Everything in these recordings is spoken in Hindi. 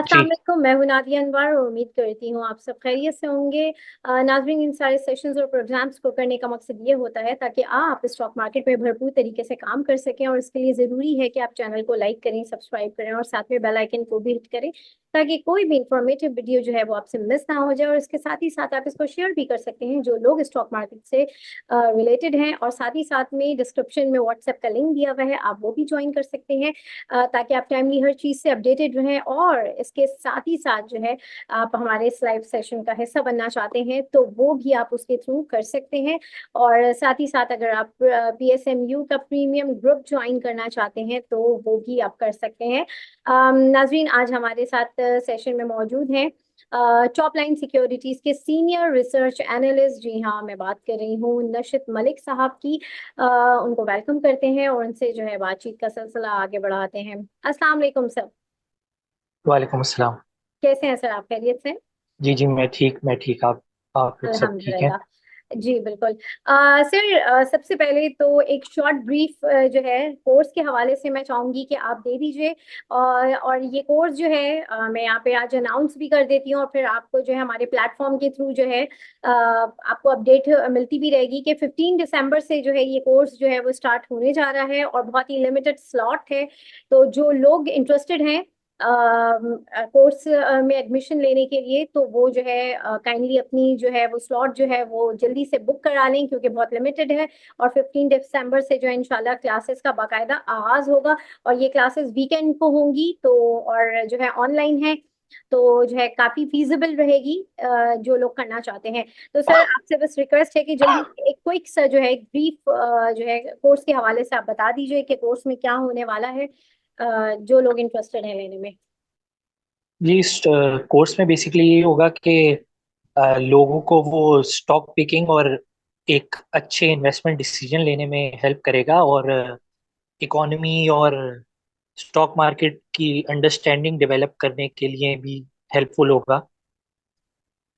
अस्सलाम जी। वालेकुम। मैं हूं नादिया अनवर और उम्मीद करती हूँ आप सब खैरियत से होंगे। नाज़रीन, इन सारे सेशंस और प्रोग्राम्स को करने का मकसद ये होता है ताकि आप स्टॉक मार्केट में भरपूर तरीके से काम कर सकें, और इसके लिए ज़रूरी है कि आप चैनल को लाइक करें, सब्सक्राइब करें और साथ में बेल आइकन को भी हिट करें ताकि कोई भी इंफॉर्मेटिव वीडियो जो है वो आपसे मिस ना हो जाए। और इसके साथ ही साथ आप इसको शेयर भी कर सकते हैं जो लोग स्टॉक मार्केट से रिलेटेड हैं, और साथ ही साथ में डिस्क्रिप्शन में व्हाट्सएप का लिंक दिया हुआ है, आप वो भी ज्वाइन कर सकते हैं ताकि आप टाइमली हर चीज से अपडेटेड रहें। और इसके साथ ही साथ जो है, आप हमारे इस लाइव सेशन का हिस्सा बनना चाहते हैं तो वो भी आप उसके थ्रू कर सकते हैं। और साथ ही साथ अगर आप PSMU का प्रीमियम ग्रुप ज्वाइन करना चाहते हैं तो वो भी आप कर सकते हैं। नाजरीन, आज हमारे साथ सेशन में मौजूद हैं टॉप लाइन सिक्योरिटीज के सीनियर रिसर्च एनालिस्ट। जी हाँ, मैं बात कर रही हूँ नशित मलिक साहब की। उनको वेलकम करते हैं और उनसे जो है बातचीत का सिलसिला आगे बढ़ाते हैं। अस्सलाम वालेकुम सर। वालेकुम अस्सलाम। कैसे हैं सर, आप खैरियत से? जी जी, मैं ठीक। आप लोग सब ठीक हैं? अल्हम्दुलिल्लाह। जी बिल्कुल। सर, सबसे पहले तो एक शॉर्ट ब्रीफ जो है कोर्स के हवाले से मैं चाहूंगी कि आप दे दीजिए। और ये कोर्स जो है मैं यहाँ पे आज अनाउंस भी कर देती हूँ, और फिर आपको जो है हमारे प्लेटफॉर्म के थ्रू जो है आपको अपडेट मिलती भी रहेगी कि 15 दिसंबर से जो है ये कोर्स जो है वो स्टार्ट होने जा रहा है, और बहुत ही लिमिटेड स्लॉट है। तो जो लोग इंटरेस्टेड हैं कोर्स में एडमिशन लेने के लिए, तो वो जो है काइंडली अपनी जो है वो स्लॉट जो है वो जल्दी से बुक करा लें क्योंकि बहुत लिमिटेड है। और 15 दिसंबर से जो है इंशाल्लाह क्लासेस का बाकायदा आगाज होगा, और ये क्लासेस वीकेंड को होंगी तो, और जो है ऑनलाइन है, तो जो है काफी फीजिबल रहेगी जो लोग करना चाहते हैं। तो सर, आपसे बस रिक्वेस्ट है कि जल्दी एक क्विक सा जो है एक ब्रीफ जो है कोर्स के हवाले से आप बता दीजिए कि कोर्स में क्या होने वाला है, जो लोग इंटरेस्टेड हैं लेने में। जी, इस कोर्स में बेसिकली ये होगा कि लोगों को वो स्टॉक पिकिंग और एक अच्छे इन्वेस्टमेंट डिसीजन लेने में हेल्प करेगा, और इकोनॉमी और स्टॉक मार्केट की अंडरस्टैंडिंग डेवलप करने के लिए भी हेल्पफुल होगा।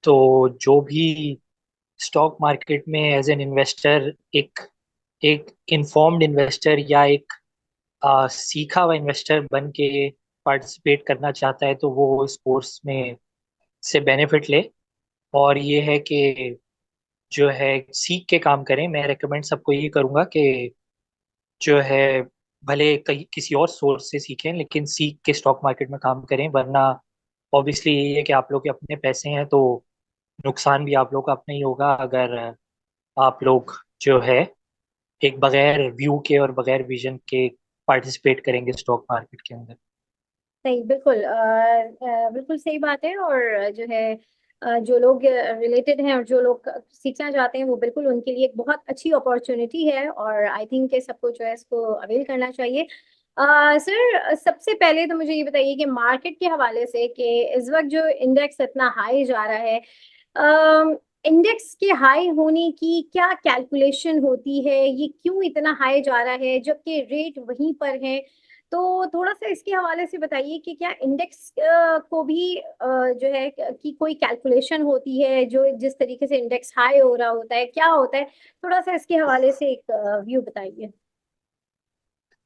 तो जो भी स्टॉक मार्केट में एज एन इन्वेस्टर, एक एक इन्फॉर्म्ड इन्वेस्टर या एक सीखा हुआ इन्वेस्टर बन के पार्टिसिपेट करना चाहता है तो वो इस कोर्स में से बेनिफिट ले। और ये है कि जो है सीख के काम करें। मैं रेकमेंड सबको यही करूंगा कि जो है भले कहीं किसी और सोर्स से सीखें लेकिन सीख के स्टॉक मार्केट में काम करें, वरना ऑब्वियसली यही है कि आप लोग के अपने पैसे हैं तो नुकसान भी आप लोग का अपना ही होगा अगर आप लोग जो है एक बगैर व्यू के और बगैर विजन के पार्टिसिपेट करेंगे स्टॉक मार्केट के अंदर। सही, बिल्कुल बिल्कुल सही बात है। और जो है जो लोग रिलेटेड हैं और जो लोग सीखना चाहते हैं वो बिल्कुल उनके लिए एक बहुत अच्छी अपॉर्चुनिटी है, और आई थिंक कि सबको जो है इसको अवेल करना चाहिए। सर, सबसे पहले तो मुझे ये बताइए कि मार्केट के हवाले से कि इस वक्त जो इंडेक्स इतना हाई जा रहा है, इंडेक्स के हाई होने की क्या कैलकुलेशन होती है, ये क्यों इतना हाई जा रहा है जबकि रेट वहीं पर है? तो थोड़ा सा इसके हवाले से बताइए कि क्या इंडेक्स को भी जो है कि कोई कैलकुलेशन होती है जो जिस तरीके से इंडेक्स हाई हो रहा होता है, क्या होता है? थोड़ा सा इसके हवाले से एक व्यू बताइए।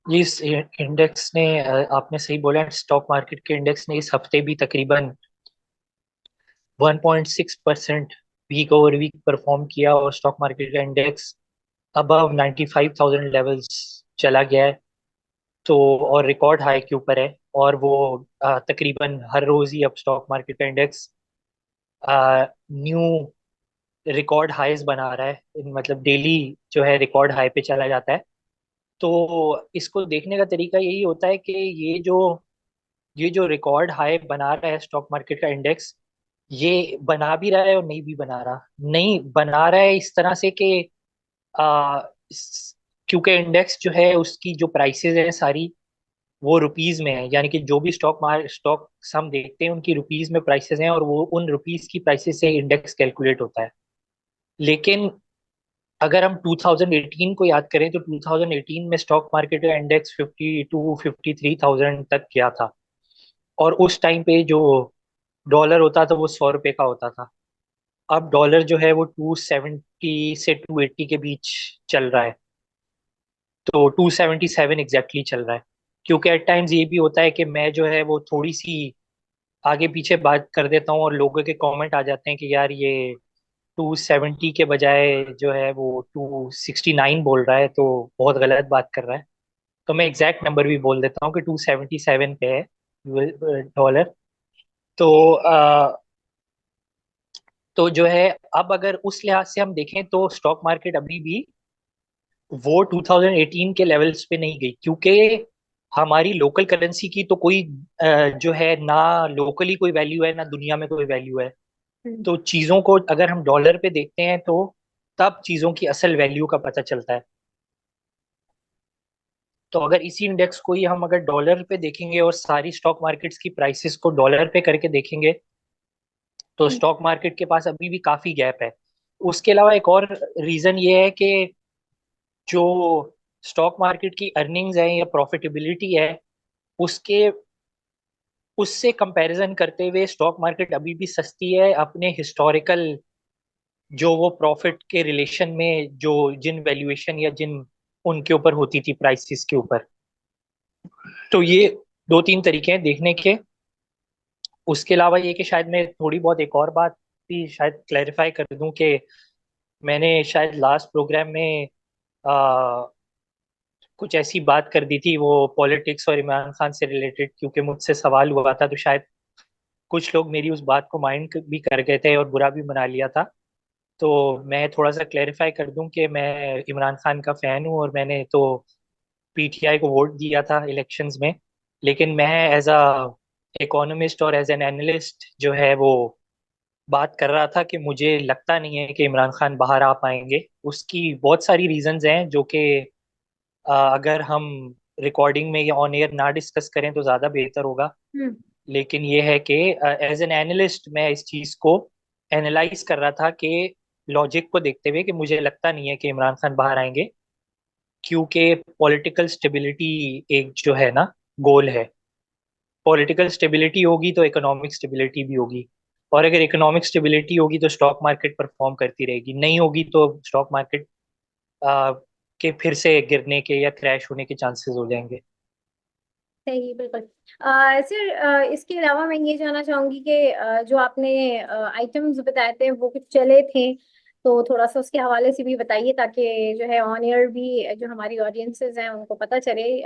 जी, इस इंडेक्स ने आपने सही बोला, स्टॉक मार्केट के इंडेक्स ने इस हफ्ते भी तकरीबन 1.6% वीक ओवर वीक परफॉर्म किया, और स्टॉक मार्केट का इंडेक्स अबव 95,000 लेवल्स चला गया है। तो और रिकॉर्ड हाई के ऊपर है, और वो तकरीबन हर रोज ही अब स्टॉक मार्केट का इंडेक्स न्यू रिकॉर्ड हाईज बना रहा है। मतलब डेली जो है रिकॉर्ड हाई पे चला जाता है। तो इसको देखने का तरीका यही होता है कि ये जो रिकॉर्ड हाई बना रहा है स्टॉक मार्केट का इंडेक्स, ये बना भी रहा है और नहीं भी बना रहा। नहीं बना रहा है इस तरह से कि आ, क्योंकि इंडेक्स जो है उसकी जो प्राइसेस है सारी वो रुपीज में है, यानी कि जो भी स्टॉक हम देखते हैं उनकी रुपीज में प्राइसेस हैं, और वो उन रुपीज की प्राइसेस से इंडेक्स कैलकुलेट होता है। लेकिन अगर हम 2018 को याद करें तो 2018 में स्टॉक मार्केट का इंडेक्स 52-53,000 तक गया था, और उस टाइम पे जो डॉलर होता था वो 100 रुपए का होता था। अब डॉलर जो है वो 270 से 280 के बीच चल रहा है। तो 277 एग्जैक्टली चल रहा है, क्योंकि एट टाइम्स ये भी होता है कि मैं जो है वो थोड़ी सी आगे पीछे बात कर देता हूँ और लोगों के कमेंट आ जाते हैं कि यार ये 270 के बजाय जो है वो 269 बोल रहा है, तो बहुत गलत बात कर रहा है। तो मैं एग्जैक्ट नंबर भी बोल देता हूँ कि 277 पे है डॉलर। तो तो जो है, अब अगर उस लिहाज से हम देखें तो स्टॉक मार्केट अभी भी वो 2018 के लेवल्स पे नहीं गई, क्योंकि हमारी लोकल करेंसी की तो कोई जो है ना लोकली कोई वैल्यू है ना दुनिया में कोई वैल्यू है। हम्म। तो चीजों को अगर हम डॉलर पे देखते हैं तो तब चीजों की असल वैल्यू का पता चलता है। तो अगर इसी इंडेक्स को ही हम अगर डॉलर पे देखेंगे और सारी स्टॉक मार्केट्स की प्राइसेस को डॉलर पे करके देखेंगे तो हम्म। स्टॉक मार्केट के पास अभी भी काफी गैप है। उसके अलावा एक और रीजन ये है कि जो स्टॉक मार्केट की अर्निंग्स है या प्रॉफिटेबिलिटी है, उसके उससे कंपैरिजन करते हुए स्टॉक मार्केट अभी भी सस्ती है अपने हिस्टोरिकल जो वो प्रॉफिट के रिलेशन में, जो जिन वैल्यूएशन या जिन उनके ऊपर होती थी प्राइसेस के ऊपर। तो ये दो तीन तरीके हैं देखने के। उसके अलावा ये कि शायद मैं थोड़ी बहुत एक और बात भी शायद क्लैरिफाई कर दूं कि मैंने शायद लास्ट प्रोग्राम में आ, कुछ ऐसी बात कर दी थी वो पॉलिटिक्स और इमरान खान से रिलेटेड, क्योंकि मुझसे सवाल हुआ था, तो शायद कुछ लोग मेरी उस बात को माइंड भी कर गए थे और बुरा भी मना लिया था। तो मैं थोड़ा सा क्लैरिफाई कर दूं कि मैं इमरान खान का फैन हूं और मैंने तो पीटीआई को वोट दिया था इलेक्शंस में। लेकिन मैं एज अ इकोनॉमिस्ट और एज एन एनालिस्ट जो है वो बात कर रहा था कि मुझे लगता नहीं है कि इमरान खान बाहर आ पाएंगे। उसकी बहुत सारी रीजंस हैं जो कि अगर हम रिकॉर्डिंग में या ऑन एयर ना डिस्कस करें तो ज़्यादा बेहतर होगा। हम्म। लेकिन ये है कि एज एन एनालिस्ट मैं इस चीज़ को एनालाइज कर रहा था कि लॉजिक को देखते हुए कि मुझे लगता नहीं है कि इमरान खान बाहर आएंगे, क्योंकि पॉलिटिकल स्टेबिलिटी एक जो है ना गोल है। पॉलिटिकल स्टेबिलिटी होगी तो इकोनॉमिक स्टेबिलिटी भी होगी, और अगर इकोनॉमिक स्टेबिलिटी होगी तो स्टॉक मार्केट परफॉर्म करती रहेगी, नहीं होगी तो स्टॉक मार्केट के फिर से गिरने के या क्रैश होने के चांसेस हो जाएंगे। सही, बिल्कुल। सर, इसके अलावा मैं ये जानना चाहूंगी कि जो आपने आइटम्स बताए थे वो कुछ चले थे, तो थोड़ा सा उसके हवाले से भी बताइए ताकि जो है ऑन एयर भी जो हमारी ऑडियंसेस हैं उनको पता चले।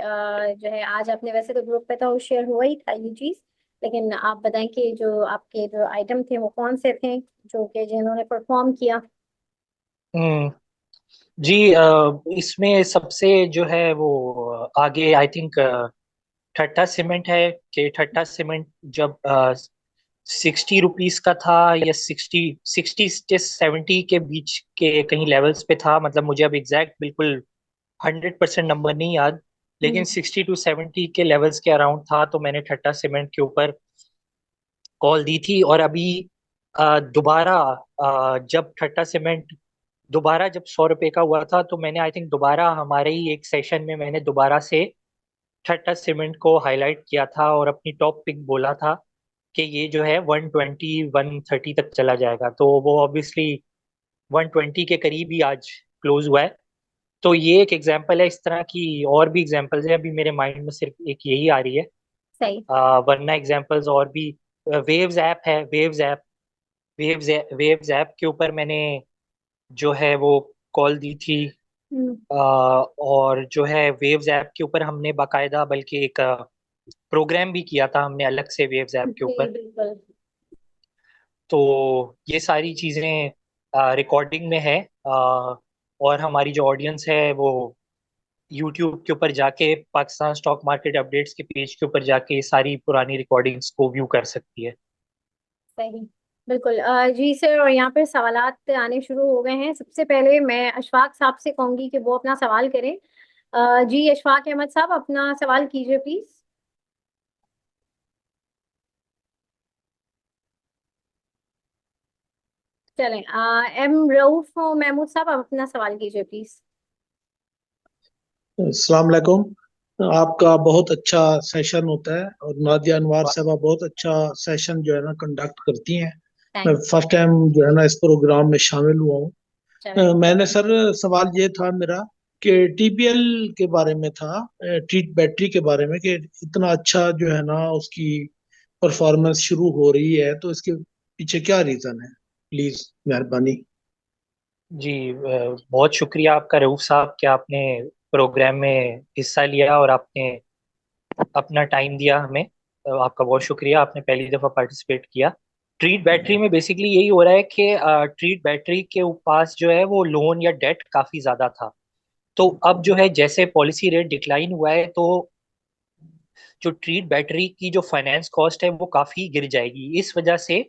जो है आज आपने वैसे तो ग्रुप पे तो शेयर हुआ ही था ये चीज़, लेकिन आप बताएं कि जो आपके जो आइटम थे वो कौन से थे जो कि जिन्होंने परफॉर्म किया। हम्म। जी, इसमें सबसे जो है वो आगे आई थिंक ठट्टा सीमेंट है। कि ठट्टा सीमेंट जब 60 रुपीज का था या 60 60 से 70 के बीच के कहीं लेवल्स पे था, मतलब मुझे अब एग्जैक्ट बिल्कुल 100% नंबर नहीं याद, लेकिन हम्म। 60 to 70 के लेवल्स के अराउंड था, तो मैंने ठट्टा सीमेंट के ऊपर कॉल दी थी। और अभी दोबारा जब ठट्टा सीमेंट दोबारा जब 100 रुपए का हुआ था, तो मैंने आई थिंक दोबारा हमारे ही एक सेशन में मैंने दोबारा से ठट्टा सीमेंट को हाईलाइट किया था और अपनी टॉप पिक बोला था कि ये जो है 120 130 तक चला जाएगा। तो वो ऑब्वियसली 120 के करीब ही आज क्लोज हुआ है। तो ये एक एग्जांपल है, इस तरह की और भी एग्जांपल्स हैं, अभी मेरे माइंड में सिर्फ एक यही आ रही है। सही। वरना एग्जांपल्स और भी। वेव्स ऐप है, वेव्स ऐप के ऊपर मैंने जो है वो कॉल दी थी। हम्म। और जो है वेव्स ऐप के ऊपर हमने बाकायदा बल्कि एक प्रोग्राम भी किया था हमने अलग से वेव्स ऐप के जी, ऊपर। बिल्कुल। तो ये सारी चीज़ें रिकॉर्डिंग में है। और हमारी जो ऑडियंस है वो यूट्यूब के ऊपर जाके पाकिस्तान स्टॉक मार्केट अपडेट्स के पेज के ऊपर जाके ये सारी पुरानी रिकॉर्डिंग्स को व्यू कर सकती है। सही, बिल्कुल। जी सर, और यहाँ पर सवालात आने शुरू हो गए हैं। सबसे पहले मैं अशफाक साहब से कहूंगी कि वो अपना सवाल करें। जी अशफाक अहमद साहब, अपना सवाल कीजिए प्लीज। चलें, एम रऊफ महमूद साहब, आप अपना सवाल कीजिए प्लीज। अस्सलाम वालेकुम। आपका बहुत अच्छा सेशन होता है और नादिया अनवार साहबा बहुत अच्छा सेशन जो है ना कंडक्ट करती हैं। मैं थैंक। फर्स्ट टाइम जो है ना इस प्रोग्राम में शामिल हुआ हूँ। चलें। मैंने सर सवाल ये था मेरा कि टीपीएल के बारे में था, ट्रीट बैटरी के बारे में, कि इतना अच्छा जो है ना उसकी परफॉर्मेंस शुरू हो रही है, तो इसके पीछे क्या रीजन है? प्लीज, मेहरबानी। जी बहुत शुक्रिया आपका रऊफ साहब कि आपने प्रोग्राम में हिस्सा लिया और आपने अपना टाइम दिया हमें। आपका बहुत शुक्रिया, आपने पहली दफ़ा पार्टिसिपेट किया। ट्रीट बैटरी में बेसिकली यही हो रहा है कि ट्रीट बैटरी के पास जो है वो लोन या डेट काफ़ी ज़्यादा था। तो अब जो है जैसे पॉलिसी रेट डिक्लाइन हुआ है, तो जो ट्रीट बैटरी की जो फाइनेंस कॉस्ट है वो काफ़ी गिर जाएगी। इस वजह से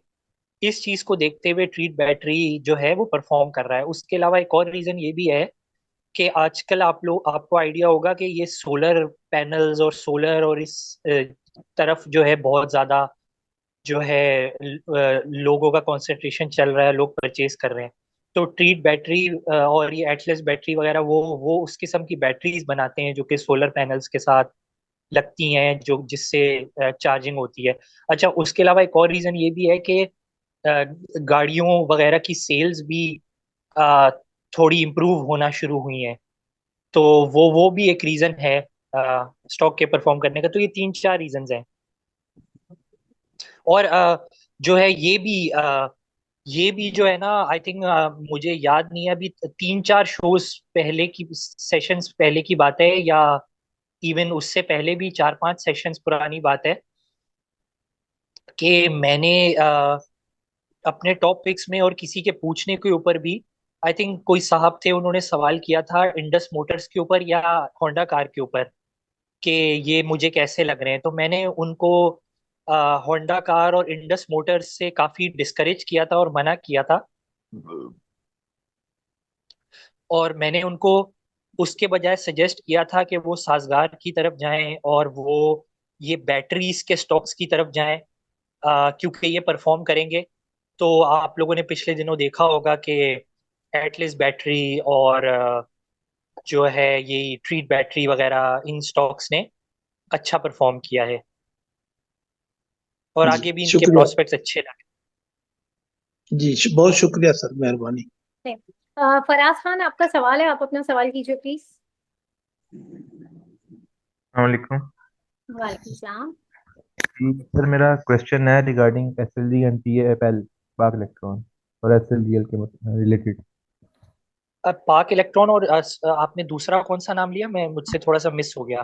इस चीज़ को देखते हुए ट्रीट बैटरी जो है वो परफॉर्म कर रहा है। उसके अलावा एक और रीज़न ये भी है कि आजकल आपको आइडिया होगा कि ये सोलर पैनल्स और सोलर और इस तरफ जो है बहुत ज्यादा जो है लोगों का कंसंट्रेशन चल रहा है, लोग परचेज कर रहे हैं। तो ट्रीट बैटरी और ये एटलस बैटरी वगैरह वो उस किस्म की बैटरीज बनाते हैं जो कि सोलर पैनल्स के साथ लगती हैं, जो जिससे चार्जिंग होती है। अच्छा, उसके अलावा एक और रीजन ये भी है कि गाड़ियों वगैरह की सेल्स भी अ, थोड़ी इम्प्रूव होना शुरू हुई हैं। तो वो भी एक रीजन है स्टॉक के परफॉर्म करने का। तो ये तीन चार रीजंस हैं। और जो है ये भी जो है ना, आई थिंक मुझे याद नहीं है अभी, तीन चार शोज पहले की, सेशंस पहले की बात है, या इवन उससे पहले भी चार पांच सेशंस पुरानी बात है कि मैंने अपने टॉप पिक्स में और किसी के पूछने के ऊपर भी, आई थिंक कोई साहब थे, उन्होंने सवाल किया था इंडस मोटर्स के ऊपर या होंडा कार के ऊपर कि ये मुझे कैसे लग रहे हैं। तो मैंने उनको होंडा कार और इंडस मोटर्स से काफी डिस्करेज किया था और मना किया था। और मैंने उनको उसके बजाय सजेस्ट किया था कि वो साजगार की तरफ जाएं और वो ये बैटरीज के स्टॉक्स की तरफ जाएं, क्योंकि ये परफॉर्म करेंगे। तो आप लोगों ने पिछले दिनों देखा होगा कि एटलिस बैटरी और जो है ये ट्रीट बैटरी वगैरह इन स्टॉक्स ने अच्छा परफॉर्म किया है और जी, आगे भी इनके शुक्रिया। प्रोस्पेक्ट्स अच्छे लगे। जी, बहुत शुक्रिया सर, मेहरबानी। नहीं। फराज खान, आपका सवाल है, आप अपना सवाल कीजिए प्लीज। वालेकुम वालेकुम सलाम। सर, मेरा क्वेश्चन है regarding S L G and P L पाक इलेक्ट्रॉन और एस एल जी एल के रिलेटेड। अब पाक इलेक्ट्रॉन और आपने दूसरा कौन सा नाम लिया, मैं मुझसे थोड़ा सा मिस हो गया।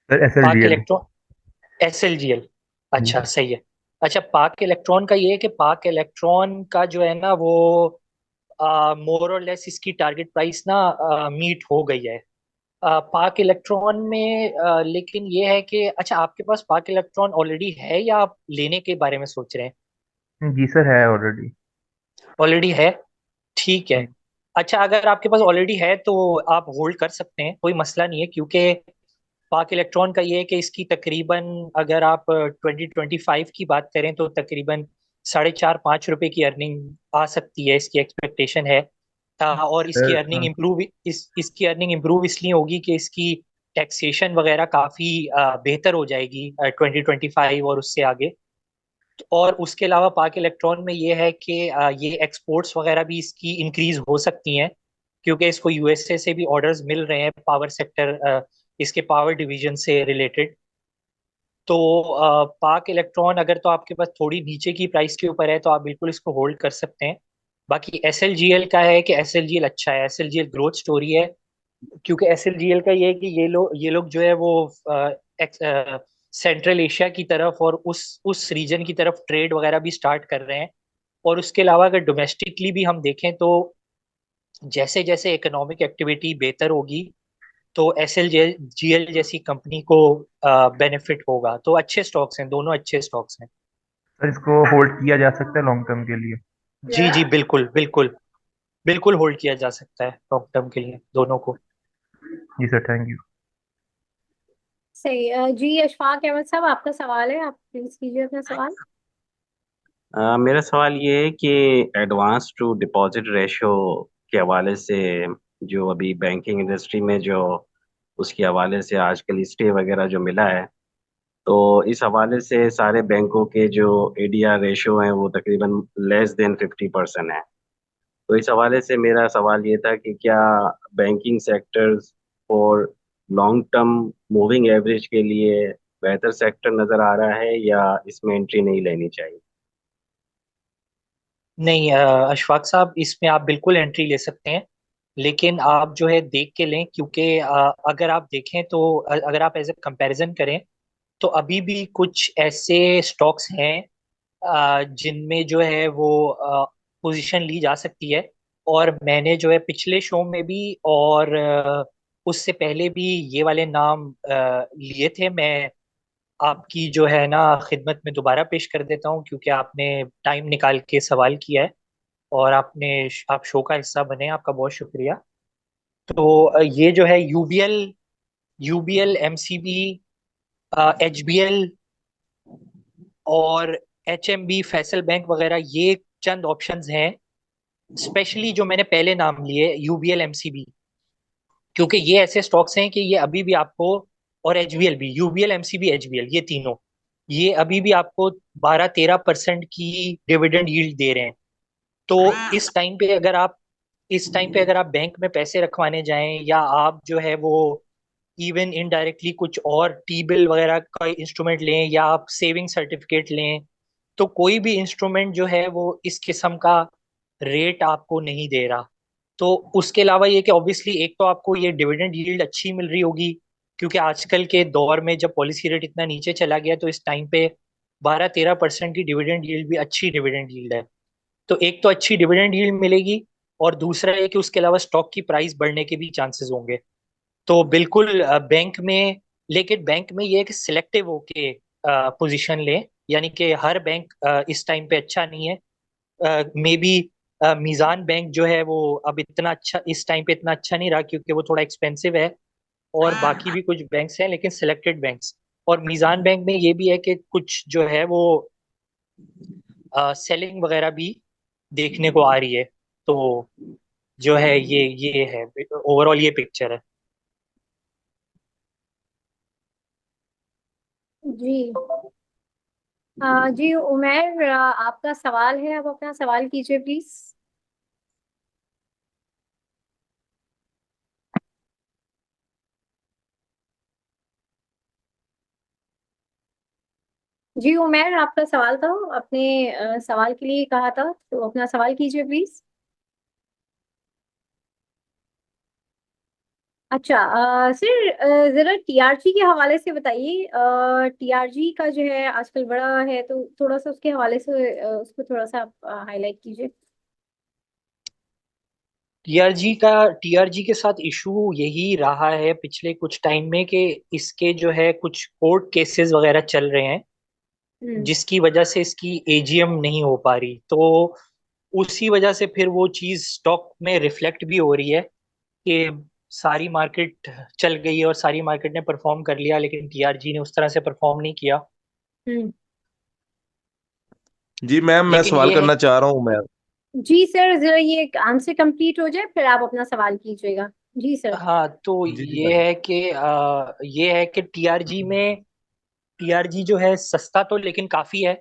सर एस एल जी पाक एल। Electron, SLGL। जी अच्छा, सही है। अच्छा, पाक इलेक्ट्रॉन का ये है कि पाक इलेक्ट्रॉन का जो है ना वो मोर और लेस इसकी टारगेट प्राइस ना मीट हो गई है। पाक इलेक्ट्रॉन में लेकिन ये है कि अच्छा, आपके पास पाक इलेक्ट्रॉन ऑलरेडी है या आप लेने के बारे में सोच रहे हैं? जी सर, है ऑलरेडी। ऑलरेडी है, ठीक है। अच्छा, अगर आपके पास ऑलरेडी है तो आप होल्ड कर सकते हैं, कोई मसला नहीं है। क्योंकि पाक इलेक्ट्रॉन का ये है कि इसकी तकरीबन, अगर आप 2025 की बात करें तो तकरीबन 4.5-5 रुपए की अर्निंग आ सकती है, इसकी एक्सपेक्टेशन है। और इसकी सर अर्निंग इम्प्रूव इसकी अर्निंग इम्प्रूव इसलिए होगी कि इसकी टैक्सेशन वगैरह काफ़ी बेहतर हो जाएगी 2025 और उससे आगे। और उसके अलावा पाक इलेक्ट्रॉन में ये है कि ये एक्सपोर्ट्स वगैरह भी इसकी इंक्रीज हो सकती हैं, क्योंकि इसको USA से भी ऑर्डर्स मिल रहे हैं पावर सेक्टर, इसके पावर डिवीजन से रिलेटेड। तो पाक इलेक्ट्रॉन अगर तो आपके पास थोड़ी नीचे की प्राइस के ऊपर है तो आप बिल्कुल इसको होल्ड कर सकते हैं। बाकी SLGL का है कि SLGL अच्छा है, SLGL ग्रोथ स्टोरी है। क्योंकि SLGL का ये है कि ये लोग जो है वो सेंट्रल एशिया की तरफ और उस रीजन की तरफ ट्रेड वगैरह भी स्टार्ट कर रहे हैं। और उसके अलावा अगर डोमेस्टिकली भी हम देखें तो जैसे जैसे इकोनॉमिक एक्टिविटी बेहतर होगी तो SLGL जैसी कंपनी को बेनिफिट होगा। तो अच्छे स्टॉक्स हैं, दोनों अच्छे स्टॉक्स हैं। सर, इसको होल्ड किया जा सकता है लॉन्ग टर्म के लिए? जी जी, बिल्कुल बिल्कुल। बिल्कुल होल्ड किया जा सकता है लॉन्ग टर्म के लिए दोनों को। जी सर, थैंक यू। सही। जी अशफाक अहमद साहब, आपका सवाल है, आप प्लीज कीजिए अपना सवाल। मेरा सवाल ये है कि एडवांस टू डिपॉजिट रेशो के हवाले से, जो अभी बैंकिंग इंडस्ट्री में जो उसके हवाले से आजकल स्टे वगैरह जो मिला है, तो इस हवाले से सारे बैंकों के जो ADR रेशो हैं वो तकरीबन लेस देन 50% है। तो इस हवाले से मेरा सवाल ये था कि क्या बैंकिंग सेक्टर्स और लॉन्ग टर्म मूविंग एवरेज के लिए बेहतर सेक्टर नजर आ रहा है या इसमें एंट्री नहीं लेनी चाहिए? नहीं अशफाक साहब, इसमें आप बिल्कुल एंट्री ले सकते हैं, लेकिन आप जो है देख के लें, क्योंकि अगर आप देखें तो अगर आप एज ए कंपैरिजन करें तो अभी भी कुछ ऐसे स्टॉक्स हैं जिनमें जो है वो पोजीशन ली जा सकती है। और मैंने जो है पिछले शो में भी और उससे पहले भी ये वाले नाम लिए थे। मैं आपकी जो है ना खिदमत में दोबारा पेश कर देता हूँ, क्योंकि आपने टाइम निकाल के सवाल किया है और आप शो का हिस्सा बने, आपका बहुत शुक्रिया। तो ये जो है यूबीएल, एमसीबी, एचबीएल और एचएमबी, फैसल बैंक वगैरह, ये चंद ऑप्शंस हैं। स्पेशली जो मैंने पहले नाम लिए, यूबीएल, एमसीबी, क्योंकि ये ऐसे स्टॉक्स हैं कि ये अभी भी आपको, और एचबीएल भी, यूबीएल, एमसीबी, एचबीएल, ये तीनों, ये अभी भी आपको 12-13% की डिविडेंड यील्ड दे रहे हैं। तो इस टाइम पे अगर आप बैंक में पैसे रखवाने जाएं, या आप जो है वो इवन इनडायरेक्टली कुछ और टी बिल वगैरह का इंस्ट्रूमेंट लें, या आप सेविंग सर्टिफिकेट लें, तो कोई भी इंस्ट्रूमेंट जो है वो इस किस्म का रेट आपको नहीं दे रहा। तो उसके अलावा ये कि ऑब्वियसली एक तो आपको ये डिविडेंड यील्ड अच्छी मिल रही होगी, क्योंकि आजकल के दौर में जब पॉलिसी रेट इतना नीचे चला गया, तो इस टाइम पे 12-13% की डिविडेंड यील्ड भी अच्छी डिविडेंड यील्ड है। तो एक तो अच्छी डिविडेंड यील्ड मिलेगी, और दूसरा है कि उसके अलावा स्टॉक की प्राइस बढ़ने के भी चांसेस होंगे। तो बिल्कुल बैंक में, लेकिन बैंक में ये है कि सिलेक्टिव होके पोजीशन लें, यानी कि हर बैंक इस टाइम पे अच्छा नहीं है। मे बी मीज़ान बैंक जो है वो अब इतना अच्छा, इस टाइम पे इतना अच्छा नहीं रहा, क्योंकि वो थोड़ा एक्सपेंसिव है। और बाकी भी कुछ बैंक्स हैं, लेकिन सिलेक्टेड बैंक्स। और मीज़ान बैंक में ये भी है कि कुछ जो है वो सेलिंग वगैरह भी देखने को आ रही है। तो जो है ये है, ओवरऑल ये पिक्चर है। जी। जी उमर, आपका सवाल है, आप अपना सवाल कीजिए प्लीज। जी उमर, आपका सवाल था, अपने सवाल के लिए कहा था, तो अपना सवाल कीजिए प्लीज। अच्छा सर, जरा टीआरजी के हवाले से बताइए। टीआरजी का जो है आजकल बड़ा है, तो थोड़ा सा उसके हवाले से उसको थोड़ा सा आप हाईलाइट कीजिए। टीआरजी के साथ इशू यही रहा है पिछले कुछ टाइम में, कि इसके जो है कुछ कोर्ट केसेस वगैरह चल रहे हैं, हम्म। जिसकी वजह से इसकी एजीएम नहीं हो पा रही। तो उसी वजह से फिर वो चीज स्टॉक में रिफ्लेक्ट भी हो रही है, कि सारी मार्केट चल गई है और सारी मार्केट ने परफॉर्म कर लिया, लेकिन टीआरजी ने उस तरह से परफॉर्म नहीं किया। हम्म। जी मैम, मैं लेकिन सवाल ये है, करना चाह रहा हूँ मैम। जी सर, जरा ये आंसर कंप्लीट हो जाए फिर आप अपना सवाल कीजिएगा। जी सर। हाँ, तो जी जी ये है कि टीआरजी जो है सस्ता तो लेकिन काफी है।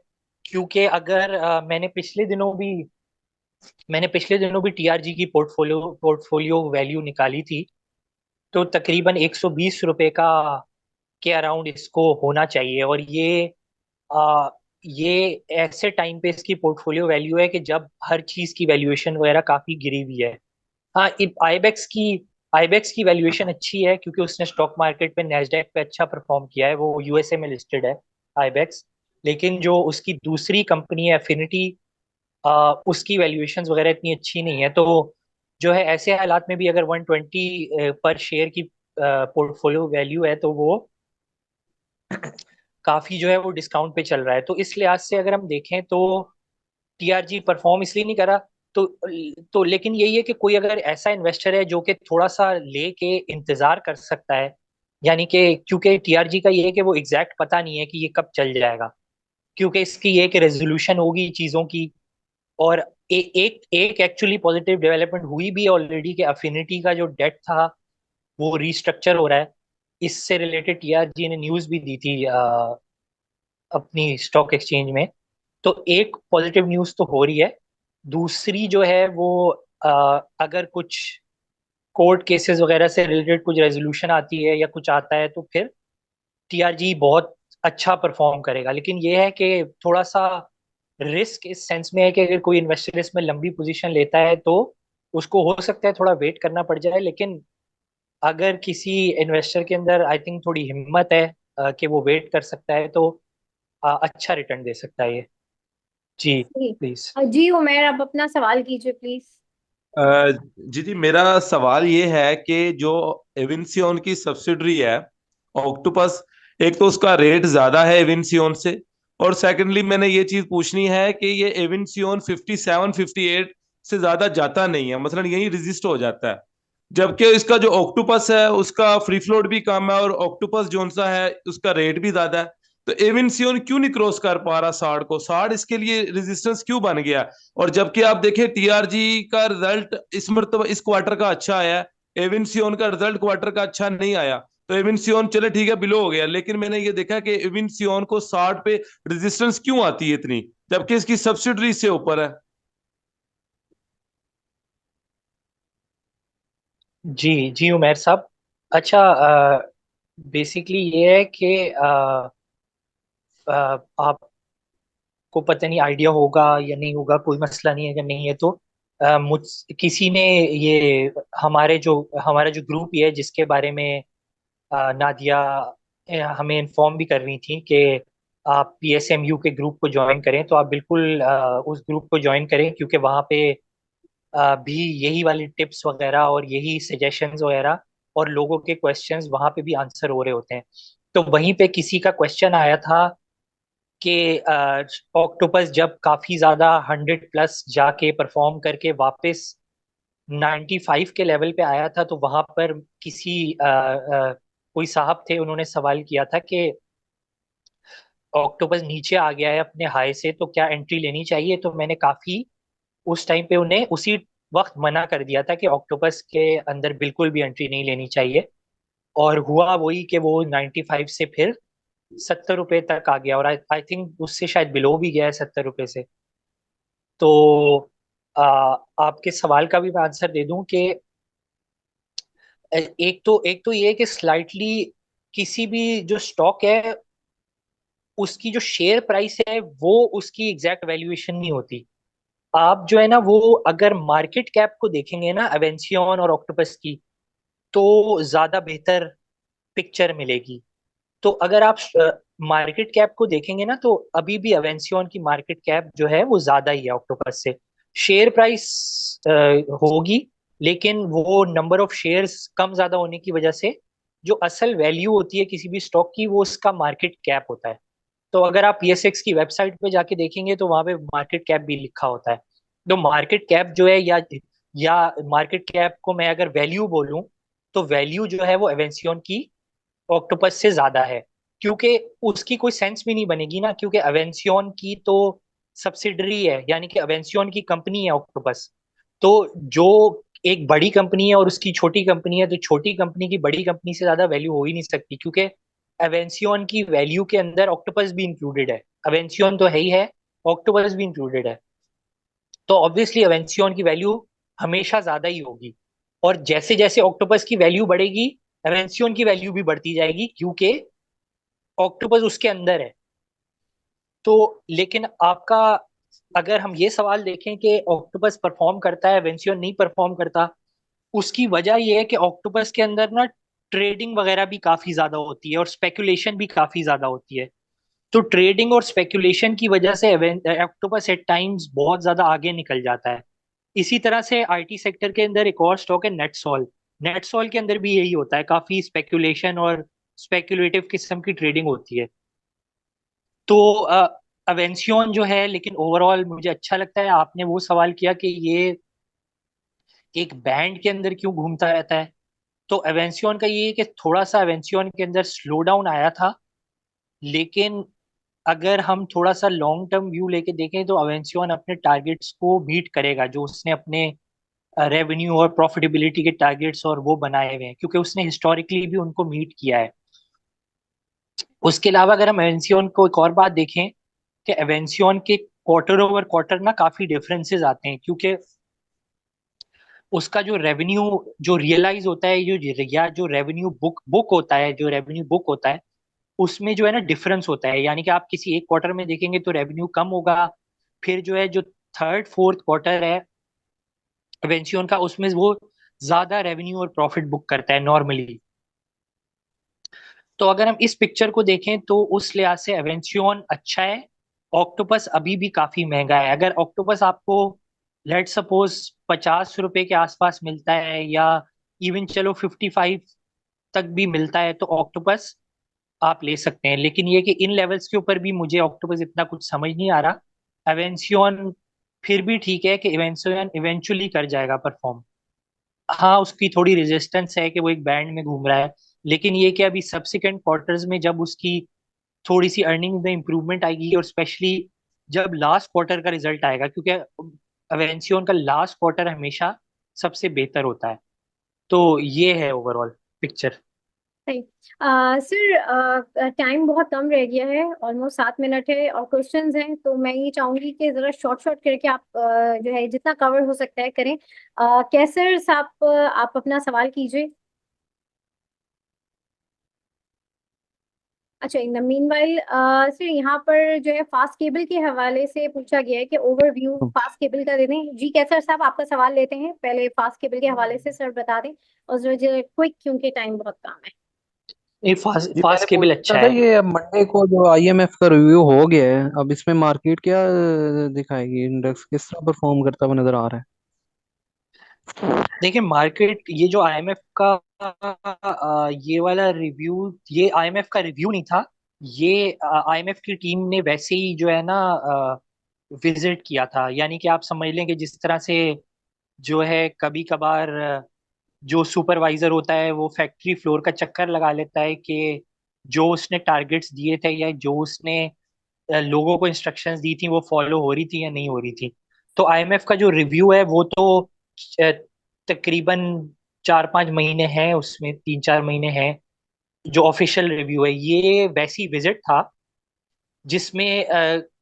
क्योंकि अगर मैंने पिछले दिनों भी टीआरजी की पोर्टफोलियो वैल्यू निकाली थी, तो तकरीबन 120 रुपए का के अराउंड इसको होना चाहिए। और आ, ये ऐसे टाइम पे इसकी पोर्टफोलियो वैल्यू है कि जब हर चीज की वैल्यूएशन वगैरह काफी गिरी हुई है। हाँ, आईबेक्स की वैल्यूएशन अच्छी है, क्योंकि उसने स्टॉक मार्केट पे नैस्डैक पे अच्छा परफॉर्म किया है, वो यूएसए में लिस्टेड है आईबेक्स। लेकिन जो उसकी दूसरी कंपनी है एफिनिटी, उसकी वैल्यूएशंस वगैरह इतनी अच्छी नहीं है। तो जो है ऐसे हालात में भी अगर 120 पर शेयर की पोर्टफोलियो वैल्यू है, तो वो काफी जो है वो डिस्काउंट पे चल रहा है। तो इस लिहाज से अगर हम देखें तो टीआरजी परफॉर्म इसलिए नहीं करा। तो लेकिन यही है कि कोई अगर ऐसा इन्वेस्टर है जो कि थोड़ा सा लेके इंतजार कर सकता है, यानी कि क्योंकि टीआरजी का ये है कि वो एग्जैक्ट पता नहीं है कि ये कब चल जाएगा, क्योंकि इसकी ये कि रेजोल्यूशन होगी चीजों की। और एक एक एक्चुअली पॉजिटिव डेवलपमेंट हुई भी ऑलरेडी, कि अफिनिटी का जो डेट था वो रीस्ट्रक्चर हो रहा है। इससे रिलेटेड टीआरजी ने न्यूज भी दी थी अपनी स्टॉक एक्सचेंज में। तो एक पॉजिटिव न्यूज तो हो रही है। दूसरी जो है वो अगर कुछ कोर्ट केसेस वगैरह से रिलेटेड कुछ रेजोल्यूशन आती है या कुछ आता है, तो फिर टीआरजी बहुत अच्छा परफॉर्म करेगा। लेकिन ये है कि थोड़ा सा रिस्क इस सेंस में है कि अगर कोई इन्वेस्टर इसमें लंबी पोजीशन लेता है तो उसको हो सकता है थोड़ा वेट करना पड़ जाए। लेकिन अगर किसी इन्वेस्टर के अंदर आई थिंक थोड़ी हिम्मत है कि वो वेट कर सकता है तो अच्छा रिटर्न दे सकता है ये। जी जी। प्लीज। जी उमेर, आप अपना सवाल कीजिए प्लीज। जी जी, मेरा सवाल ये है कि जो एविंसियन की सब्सिडरी है ऑक्टोपस, एक तो उसका रेट ज्यादा है एविंसियन से, और सेकंडली मैंने ये चीज पूछनी है कि ये एविंसियन 57-58 से ज्यादा जाता नहीं है, मतलब यही रजिस्ट हो जाता है, जबकि इसका जो ऑक्टोपस है उसका फ्री फ्लोट भी कम है और ऑक्टोपस जो सा है उसका रेट भी ज्यादा है। तो एविंसियन क्यों नहीं क्रॉस कर पा रहा 60 को? 60 इसके लिए रेजिस्टेंस क्यों बन गया? और जबकि आप देखें टीआरजी का रिजल्ट इस मरतबा इस क्वार्टर का अच्छा आया है, एविंसियन का रिजल्ट क्वार्टर का अच्छा नहीं आया। तो एविंसियन चले ठीक है बिलो हो गया, लेकिन मैंने ये देखा कि एविंसियन को 60 पे रेजिस्टेंस क्यों आती है इतनी, जबकि इसकी सब्सिडरी से ऊपर है। जी जी उमेर साहब। अच्छा, बेसिकली ये है कि आपको पता नहीं आइडिया होगा या नहीं होगा, कोई मसला नहीं है अगर नहीं है तो मुझ किसी ने ये हमारा जो ग्रुप ही है जिसके बारे में नादिया हमें इन्फॉर्म भी कर रही थी कि आप पीएसएमयू के ग्रुप को ज्वाइन करें, तो आप बिल्कुल उस ग्रुप को ज्वाइन करें क्योंकि वहाँ पे भी यही वाली टिप्स वगैरह और यही सजेशंस वगैरह और लोगों के क्वेश्चंस वहाँ पे भी आंसर हो रहे होते हैं। तो वहीं पे किसी का क्वेश्चन आया था कि ऑक्टोपस जब काफी ज्यादा 100+ जाके परफॉर्म करके वापस 95 के लेवल पे आया था, तो वहां पर कोई साहब थे, उन्होंने सवाल किया था कि ऑक्टोपस नीचे आ गया है अपने हाई से तो क्या एंट्री लेनी चाहिए। तो मैंने काफी उस टाइम पे उन्हें उसी वक्त मना कर दिया था कि ऑक्टोपस के अंदर बिल्कुल भी एंट्री नहीं लेनी चाहिए। और हुआ वही कि वो 95 से फिर 70 रुपए तक आ गया और आई थिंक उससे शायद बिलो भी गया है 70 रुपए से। तो आ, आपके सवाल का भी मैं आंसर दे दूं कि एक तो ये है कि स्लाइटली किसी भी जो स्टॉक है उसकी जो शेयर प्राइस है वो उसकी एग्जैक्ट वैल्यूएशन नहीं होती। आप जो है ना वो अगर मार्केट कैप को देखेंगे ना एवेंसियन और ऑक्टोपस की, तो ज्यादा बेहतर पिक्चर मिलेगी। तो अगर आप मार्केट कैप को देखेंगे ना तो अभी भी एवेंसियन की मार्केट कैप जो है वो ज्यादा ही है ऑक्टोपस से। शेयर प्राइस होगी, लेकिन वो नंबर ऑफ शेयर्स कम ज्यादा होने की वजह से जो असल वैल्यू होती है किसी भी स्टॉक की वो उसका मार्केट कैप होता है। तो अगर आप पीएसएक्स की वेबसाइट पे जाके देखेंगे तो वहां पे मार्केट कैप भी लिखा होता है। तो मार्केट कैप जो है या मार्केट कैप को मैं अगर वैल्यू बोलूं तो वैल्यू जो है वो एवेंसियन की ऑक्टोपस से ज्यादा है। क्योंकि उसकी कोई सेंस भी नहीं बनेगी ना, क्योंकि अवेंसियन की तो सब्सिडरी है, यानी कि अवेंसियन की कंपनी है ऑक्टोपस। तो जो एक बड़ी कंपनी है और उसकी छोटी कंपनी है, तो छोटी कंपनी की बड़ी कंपनी से ज्यादा वैल्यू हो ही नहीं सकती, क्योंकि अवेंसियन की वैल्यू के अंदर ऑक्टोपस भी इंक्लूडेड है। अवेंसियन तो है ही है, ऑक्टोपस भी इंक्लूडेड है। तो ऑब्वियसली अवेंसियन की वैल्यू हमेशा ज्यादा ही होगी। और जैसे जैसे ऑक्टोपस की वैल्यू बढ़ेगी एवेंसियन की वैल्यू भी बढ़ती जाएगी, क्योंकि ऑक्टोपस उसके अंदर है। तो लेकिन आपका अगर हम ये सवाल देखें कि ऑक्टोपस परफॉर्म करता है एवेंसियन नहीं परफॉर्म करता, उसकी वजह यह है कि ऑक्टोपस के अंदर ना ट्रेडिंग वगैरह भी काफी ज्यादा होती है और स्पेकुलेशन भी काफी ज्यादा होती है। तो ट्रेडिंग और स्पेकुलेशन की वजह से ऑक्टोपस एट टाइम्स बहुत ज्यादा आगे निकल जाता है। इसी तरह से आईटी सेक्टर के अंदर एक और स्टॉक है नेटसॉल। नेटसॉल के अंदर भी यही होता है, काफी स्पेकुलेशन और स्पेकुलेटिव किस्म की ट्रेडिंग होती है। तो अवेंसियन जो है, लेकिन ओवरऑल मुझे अच्छा लगता है। आपने वो सवाल किया कि ये एक बैंड के अंदर क्यों घूमता रहता है, तो अवेंसियन का ये है कि थोड़ा सा अवेंसियन के अंदर स्लो डाउन आया था। लेकिन अगर हम थोड़ा सा लॉन्ग टर्म व्यू लेके देखें तो अवेंसियन अपने टारगेट्स को मीट करेगा, जो उसने अपने रेवेन्यू और प्रॉफिटेबिलिटी के टारगेट्स और वो बनाए हुए हैं, क्योंकि उसने हिस्टोरिकली भी उनको मीट किया है। उसके अलावा अगर हम एवेंसियन को एक और बात देखें कि एवेंसियन के क्वार्टर ओवर क्वार्टर ना काफी डिफरेंसेस आते हैं, क्योंकि उसका जो रेवेन्यू जो रियलाइज होता है, जो या जो रेवेन्यू बुक बुक होता है जो रेवेन्यू बुक होता है उसमें जो है ना डिफरेंस होता है, यानी कि आप किसी एक क्वार्टर में देखेंगे तो रेवेन्यू कम होगा, फिर जो है जो थर्ड फोर्थ क्वार्टर है एवेंसियन का, उसमें वो ज्यादा रेवेन्यू और प्रॉफिट बुक करता है नॉर्मली। तो अगर हम इस पिक्चर को देखें तो उस लिहाज से एवेंसियन अच्छा है। ऑक्टोपस अभी भी काफी महंगा है। अगर ऑक्टोपस आपको लेट सपोज 50 रुपए के आसपास मिलता है, या इवन चलो 55 तक भी मिलता है, तो ऑक्टोपस आप ले सकते हैं। लेकिन ये कि इन लेवल्स के ऊपर भी मुझे ऑक्टोपस इतना कुछ समझ नहीं आ रहा। एवेंसियन फिर भी ठीक है कि एवेंसियन इवेंचुअली कर जाएगा परफॉर्म। हाँ, उसकी थोड़ी रेजिस्टेंस है कि वो एक बैंड में घूम रहा है, लेकिन ये कि अभी सब्सिक्वेंट क्वार्टर्स में जब उसकी थोड़ी सी अर्निंग में इंप्रूवमेंट आएगी, और स्पेशली जब लास्ट क्वार्टर का रिजल्ट आएगा, क्योंकि एवेंसियन का लास्ट क्वार्टर हमेशा सबसे बेहतर होता है। तो ये है ओवरऑल पिक्चर। सही। सर, टाइम बहुत कम रह गया है, ऑलमोस्ट 7 मिनट है और क्वेश्चंस हैं, तो मैं ये चाहूंगी कि जरा शॉर्ट शॉर्ट करके आप जो है जितना कवर हो सकता है करें। कैसर साहब, आप अपना सवाल कीजिए। अच्छा, इन द मीनवाइल सर यहाँ पर जो है फास्ट केबल के हवाले से पूछा गया है कि ओवरव्यू फास्ट केबल का दे दें। जी कैसर साहब, आपका सवाल लेते हैं, पहले फास्ट केबल के हवाले से सर बता दें, और जो क्विक, क्योंकि टाइम बहुत कम है। ये फास्ट जी मैंने फास्ट केबल पूछना अच्छा था, है। ये अब मंडे को जो आईएमएफ का रिव्यू हो गया है, अब इसमें मार्केट क्या दिखाएगी, इंडेक्स किस तरह परफॉर्म करता हुआ नजर आ रहा है? देखिए मार्केट, ये जो आईएमएफ का ये वाला रिव्यू, ये आईएमएफ का रिव्यू नहीं था। ये आईएमएफ की टीम ने वैसे ही जो है ना विजिट किया था। यानी कि आप समझ लें कि जिस तरह से जो है कभी कभार जो सुपरवाइजर होता है वो फैक्ट्री फ्लोर का चक्कर लगा लेता है कि जो उसने टारगेट्स दिए थे, या जो उसने लोगों को इंस्ट्रक्शंस दी थी, वो फॉलो हो रही थी या नहीं हो रही थी। तो आईएमएफ का जो रिव्यू है वो तो अ, तकरीबन 4-5 महीने हैं, उसमें 3-4 महीने हैं जो ऑफिशियल रिव्यू है। ये वैसी विजिट था जिसमें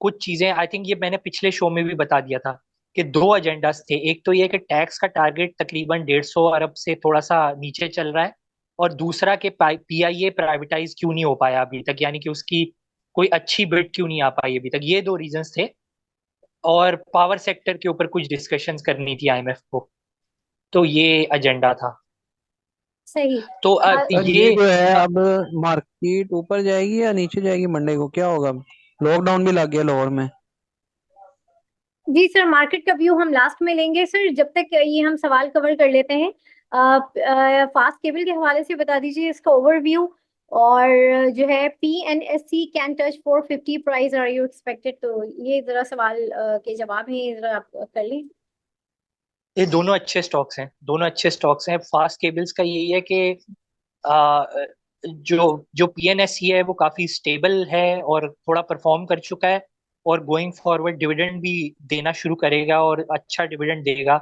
कुछ चीजें, आई थिंक ये मैंने पिछले शो में भी बता दिया था कि दो एजेंडास थे। एक तो ये कि टैक्स का टारगेट तकरीबन 150 अरब से थोड़ा सा नीचे चल रहा है, और दूसरा कि पीआईए प्राइवेटाइज क्यों नहीं हो पाया अभी तक, यानी कि उसकी कोई अच्छी बिड क्यों नहीं आ पाई अभी तक। ये दो रीजंस थे। और पावर सेक्टर के ऊपर कुछ डिस्कशंस करनी थी आईएमएफ को। तो ये एजेंडा था। सही। तो सर ये ये जो है, अब मार्केट ऊपर जाएगी या नीचे जाएगी मंडे को, क्या होगा? लॉकडाउन भी लग गया लाहौर में। जी सर, मार्केट का व्यू हम लास्ट में लेंगे सर, जब तक ये हम सवाल कवर कर लेते हैं। फास्ट केबल के हवाले से बता दीजिए इसका ओवरव्यू, और जो है PNSE can touch 450 price are you expected, तो ये जरा सवाल के जवाब हैं, ये जरा आप कर लें। ये दोनों अच्छे स्टॉक्स हैं, दोनों अच्छे स्टॉक्स हैं। फास्ट केबल्स का यही है कि आ, जो जो पीएनएससी है वो काफी स्टेबल है और थोड़ा परफॉर्म कर चुका है, और गोइंग फॉरवर्ड डिविडेंड भी देना शुरू करेगा और अच्छा डिविडेंड देगा।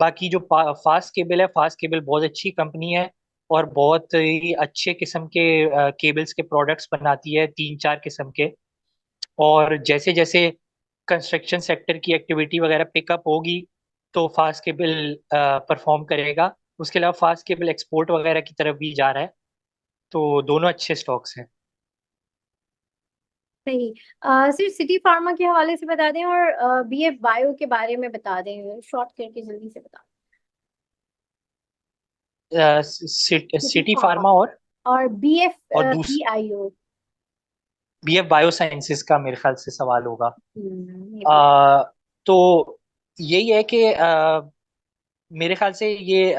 बाकी जो फास्ट केबल है, फास्ट केबल बहुत अच्छी कंपनी है और बहुत ही अच्छे किस्म के केबल्स के प्रोडक्ट्स बनाती है, 3-4 किस्म के। और जैसे जैसे कंस्ट्रक्शन सेक्टर की एक्टिविटी वगैरह पिकअप होगी तो फास्ट केबल परफॉर्म करेगा। उसके अलावा फास्ट केबल एक्सपोर्ट वगैरह की तरफ भी जा रहा है। तो दोनों अच्छे स्टॉक्स हैं। सही। सर सिटी फार्मा के हवाले से बता दें, और BF बायो के बारे में बता दें, शॉर्ट करके जल्दी से बता दें। सिटी सिटी फार्मा फार्मा और BF और BIO। बीएफ बायोसाइंसेस का मेरे ख्याल से सवाल होगा। ये भी। अ, तो यही है कि मेरे ख्याल से ये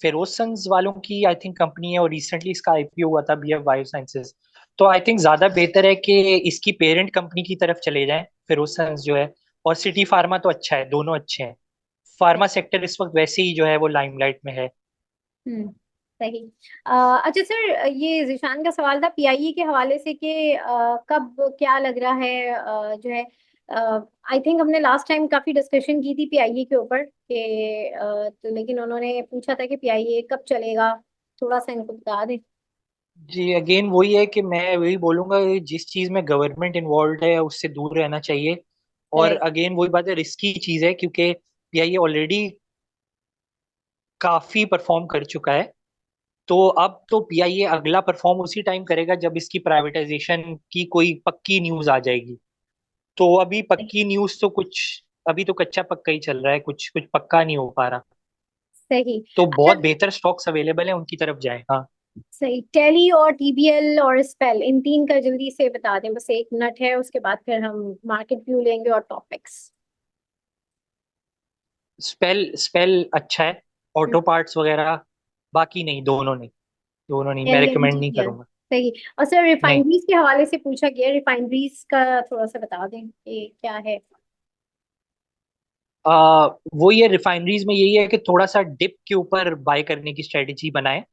फेरोसन्स वालों की आई थिंक कंपनी है, और रिसेंटली इसका आईपीओ हुआ था बीएफ बायोसाइंसेस। तो आई थिंक ज्यादा बेहतर है कि इसकी पेरेंट कंपनी की तरफ चले जाएं फेरोसन्स जो है। और सिटी फार्मा तो अच्छा है, दोनों अच्छे हैं। फार्मा सेक्टर इस वक्त वैसे ही जो है वो लाइमलाइट में है। हम्म। सही। अच्छा सर, ये जिशान का सवाल था PIE के हवाले से कि कब क्या लग रहा है, जो है आई थिंक हमने लास्ट टाइम काफी डिस्कशन की थी PIE के ऊपर कि तो लेकिन उन्होंने पूछा था कि PIE कब चलेगा, थोड़ा सा इनको बता दें। जी अगेन वही है कि मैं वही बोलूंगा कि जिस चीज में गवर्नमेंट इन्वॉल्व है उससे दूर रहना चाहिए। और करेक्ट। अगेन वही बात है, रिस्की चीज है क्योंकि पीआईए ऑलरेडी काफी परफॉर्म कर चुका है। तो अब तो पीआईए अगला परफॉर्म उसी टाइम करेगा जब इसकी प्राइवेटाइजेशन की कोई पक्की न्यूज आ जाएगी। तो अभी पक्की न्यूज तो कुछ, अभी तो कच्चा पक्का ही चल रहा है, कुछ कुछ पक्का नहीं हो पा रहा। सही। तो अच्छा, बहुत बेहतर स्टॉक्स अवेलेबल है, उनकी तरफ जाए। हाँ, सही। टेली और टीबीएल और स्पेल, इन तीन का जल्दी से बता दें, बस 1 मिनट है, उसके बाद फिर हम मार्केट व्यू लेंगे और टॉपिक्स। स्पेल स्पेल अच्छा है, ऑटो पार्ट्स वगैरह, बाकी नहीं, दोनों नहीं, मैं टेली एंड रिकमेंड नहीं टीबीएल। करूंगा। सही। और सर नहीं, रिफाइनरीज के हवाले से पूछा गया, रिफाइनरीज का थोड़ा सा बता दें कि क्या है। वो ये रिफाइनरीज में यही है कि थोड़ा सा डिप के ऊपर बाय करने की स्ट्रेटेजी बनाए।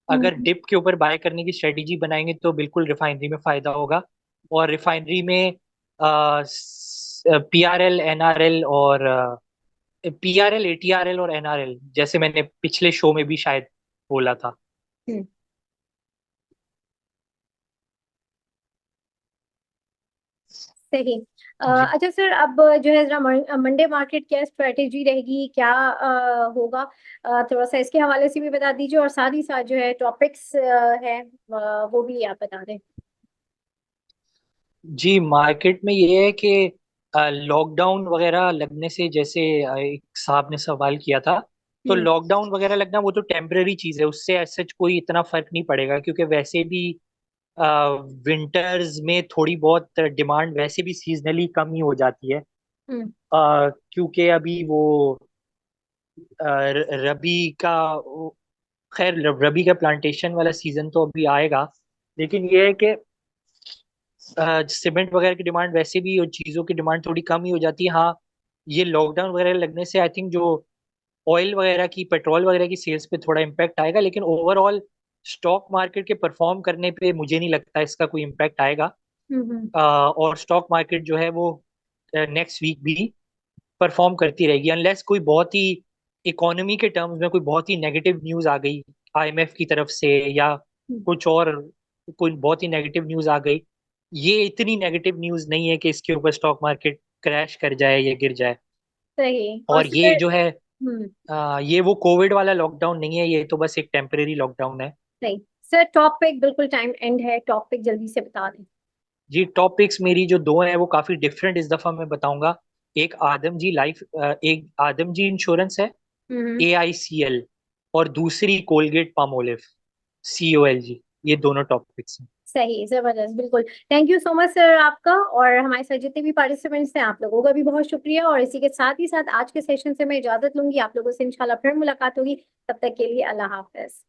अगर हम्म। डिप के ऊपर बाय करने की स्ट्रेटेजी बनाएंगे तो बिल्कुल रिफाइनरी में फायदा होगा। और रिफाइनरी में पीआरएल, एनआरएल और पीआरएल, एटीआरएल और एनआरएल, जैसे मैंने पिछले शो में भी शायद बोला था। हम्म। सही। जी, अच्छा सर, अब जो है जरा मंडे मार्केट क्या स्ट्रेटेजी रहेगी, क्या होगा, थोड़ा सा इसके हवाले से भी बता दीजिए, और साथ ही साथ जो है टॉपिक्स है वो भी आप बता दें। जी, मार्केट में ये है कि लॉकडाउन वगैरह लगने से, जैसे एक साहब ने सवाल किया था, तो हम्म। लॉकडाउन वगैरह लगना वो तो टेम्पररी चीज है, उससे सच कोई इतना फर्क नहीं पड़ेगा, क्योंकि वैसे भी विंटर्स में थोड़ी बहुत डिमांड वैसे भी सीजनली कम ही हो जाती है। हम्म। क्योंकि अभी वो रबी का, खैर रबी का प्लांटेशन वाला सीजन तो अभी आएगा, लेकिन ये है कि सीमेंट वगैरह की डिमांड वैसे भी और चीज़ों की डिमांड थोड़ी कम ही हो जाती है। हाँ, ये लॉकडाउन वगैरह लगने से आई थिंक जो ऑयल वगैरह की, पेट्रोल वगैरह की सेल्स पे थोड़ा इम्पैक्ट आएगा, लेकिन ओवरऑल स्टॉक मार्केट के परफॉर्म करने पे मुझे नहीं लगता इसका कोई इम्पैक्ट आएगा। हम्म। और स्टॉक मार्केट जो है वो नेक्स्ट वीक भी परफॉर्म करती रहेगी, अनलेस कोई बहुत ही इकोनॉमी के टर्म्स में कोई बहुत ही नेगेटिव न्यूज़ आ गई आईएमएफ की तरफ से, या हम्म। कुछ और कोई बहुत ही नेगेटिव न्यूज़ आ गई। ये इतनी नेगेटिव न्यूज़ नहीं है कि इसके ऊपर स्टॉक मार्केट क्रैश कर जाए या गिर जाए। सही। और और ये सर। जो है, हम्म। ये वो कोविड वाला लॉकडाउन नहीं है, ये तो बस एक टेम्परेरी लॉकडाउन है। सही। सर टॉपिक, बिल्कुल टाइम एंड है, टॉपिक जल्दी से बता दें। जी, टॉपिक्स मेरी जो दो हैं वो काफी डिफरेंट इस दफा मैं बताऊंगा। एक आदमजी लाइफ, एक आदमजी इंश्योरेंस है, हम्म। AICL, और दूसरी कोलगेट पामोलिव, COLG। ये दोनों टॉपिक्स हैं। सही, जबरदस्त, बिल्कुल। Thank you so much sir आपका, और हमारे साथ जितने भी पार्टिसिपेंट्स हैं आप लोगों का भी बहुत शुक्रिया, और इसी के साथ ही साथ आज के सेशन से मैं इजाजत लूंगी, आप लोगों से इंशाल्लाह फिर मुलाकात होगी, तब तक के लिए अल्लाह हाफिज।